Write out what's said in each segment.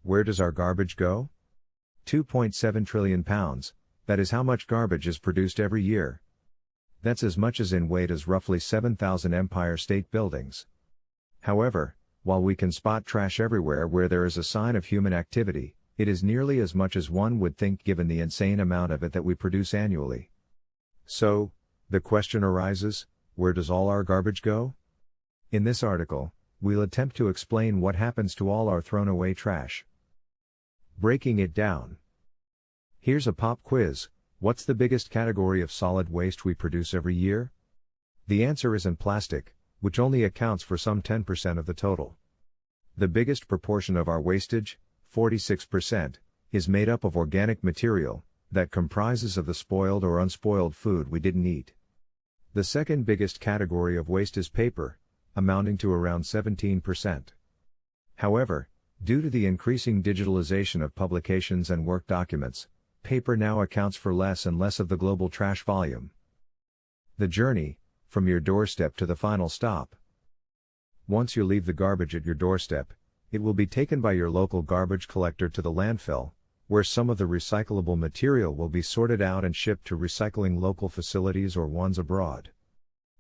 Where does our garbage go? 2.7 trillion pounds, that is how much garbage is produced every year. That's as much as in weight as roughly 7,000 Empire State Buildings. However, while we can spot trash everywhere where there is a sign of human activity, it is nearly as much as one would think given the insane amount of it that we produce annually. So, the question arises, where does all our garbage go? In this article, we'll attempt to explain what happens to all our thrown away trash. Breaking it down. Here's a pop quiz. What's the biggest category of solid waste we produce every year? The answer isn't plastic, which only accounts for some 10% of the total. The biggest proportion of our wastage, 46%, is made up of organic material, that comprises of the spoiled or unspoiled food we didn't eat. The second biggest category of waste is paper, amounting to around 17%. However, due to the increasing digitalization of publications and work documents, paper now accounts for less and less of the global trash volume. The journey, from your doorstep to the final stop. Once you leave the garbage at your doorstep, it will be taken by your local garbage collector to the landfill, where some of the recyclable material will be sorted out and shipped to recycling local facilities or ones abroad.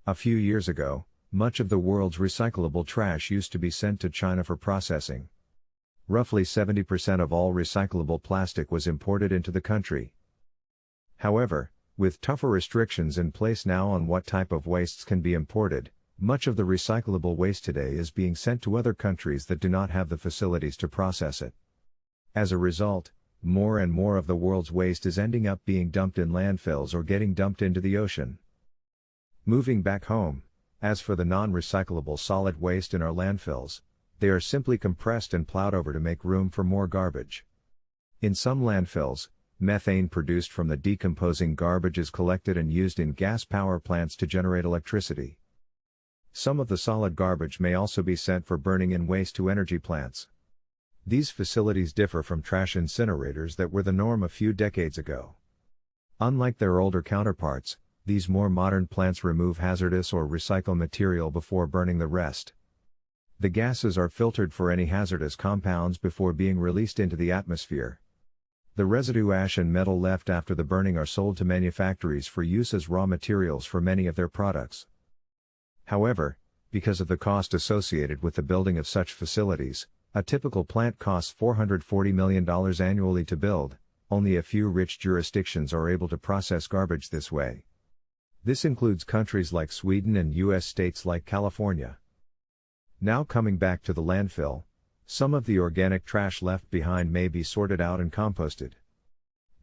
A few years ago, much of the world's recyclable trash used to be sent to China for processing. Roughly 70% of all recyclable plastic was imported into the country. However, with tougher restrictions in place now on what type of wastes can be imported, much of the recyclable waste today is being sent to other countries that do not have the facilities to process it. As a result, more and more of the world's waste is ending up being dumped in landfills or getting dumped into the ocean. Moving back home, as for the non-recyclable solid waste in our landfills, they are simply compressed and plowed over to make room for more garbage. In some landfills, methane produced from the decomposing garbage is collected and used in gas power plants to generate electricity. Some of the solid garbage may also be sent for burning in waste to energy plants. These facilities differ from trash incinerators that were the norm a few decades ago. Unlike their older counterparts, these more modern plants remove hazardous or recycle material before burning the rest. The gases are filtered for any hazardous compounds before being released into the atmosphere. The residue ash and metal left after the burning are sold to manufactories for use as raw materials for many of their products. However, because of the cost associated with the building of such facilities, a typical plant costs $440 million annually to build. Only a few rich jurisdictions are able to process garbage this way. This includes countries like Sweden and U.S. states like California. Now coming back to the landfill, some of the organic trash left behind may be sorted out and composted.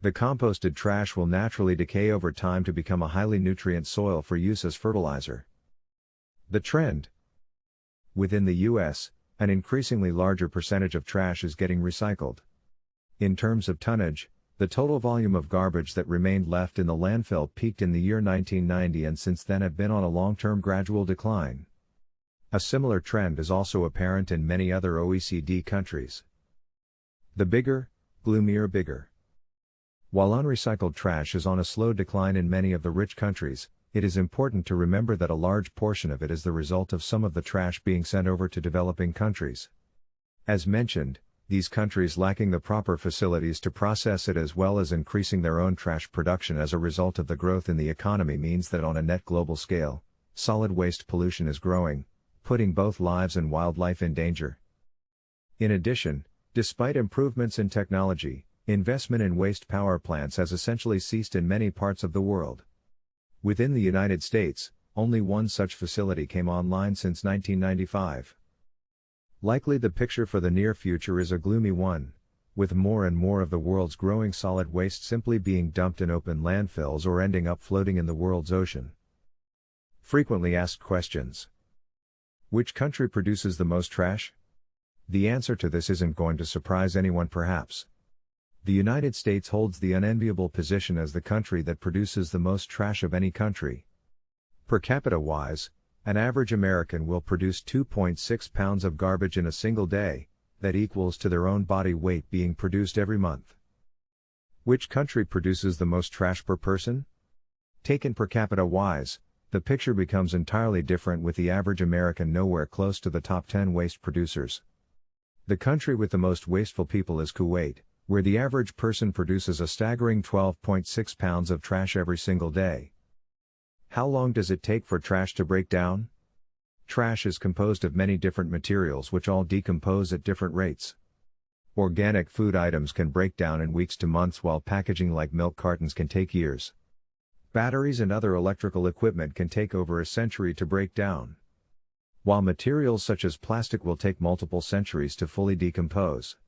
The composted trash will naturally decay over time to become a highly nutrient soil for use as fertilizer. The trend. Within the U.S., an increasingly larger percentage of trash is getting recycled. In terms of tonnage, the total volume of garbage that remained left in the landfill peaked in the year 1990 and since then have been on a long-term gradual decline. A similar trend is also apparent in many other OECD countries. The bigger, gloomier bigger. While unrecycled trash is on a slow decline in many of the rich countries, it is important to remember that a large portion of it is the result of some of the trash being sent over to developing countries. As mentioned, these countries lacking the proper facilities to process it as well as increasing their own trash production as a result of the growth in the economy means that on a net global scale, solid waste pollution is growing, putting both lives and wildlife in danger. In addition, despite improvements in technology, investment in waste power plants has essentially ceased in many parts of the world. Within the United States, only one such facility came online since 1995. Likely the picture for the near future is a gloomy one, with more and more of the world's growing solid waste simply being dumped in open landfills or ending up floating in the world's ocean. Frequently asked questions. Which country produces the most trash? The answer to this isn't going to surprise anyone perhaps. The United States holds the unenviable position as the country that produces the most trash of any country. Per capita wise, an average American will produce 2.6 pounds of garbage in a single day, that equals to their own body weight being produced every month. Which country produces the most trash per person? Taken per capita wise, the picture becomes entirely different with the average American nowhere close to the top 10 waste producers. The country with the most wasteful people is Kuwait, where the average person produces a staggering 12.6 pounds of trash every single day. How long does it take for trash to break down? Trash is composed of many different materials which all decompose at different rates. Organic food items can break down in weeks to months, while packaging like milk cartons can take years. Batteries and other electrical equipment can take over a century to break down, while materials such as plastic will take multiple centuries to fully decompose.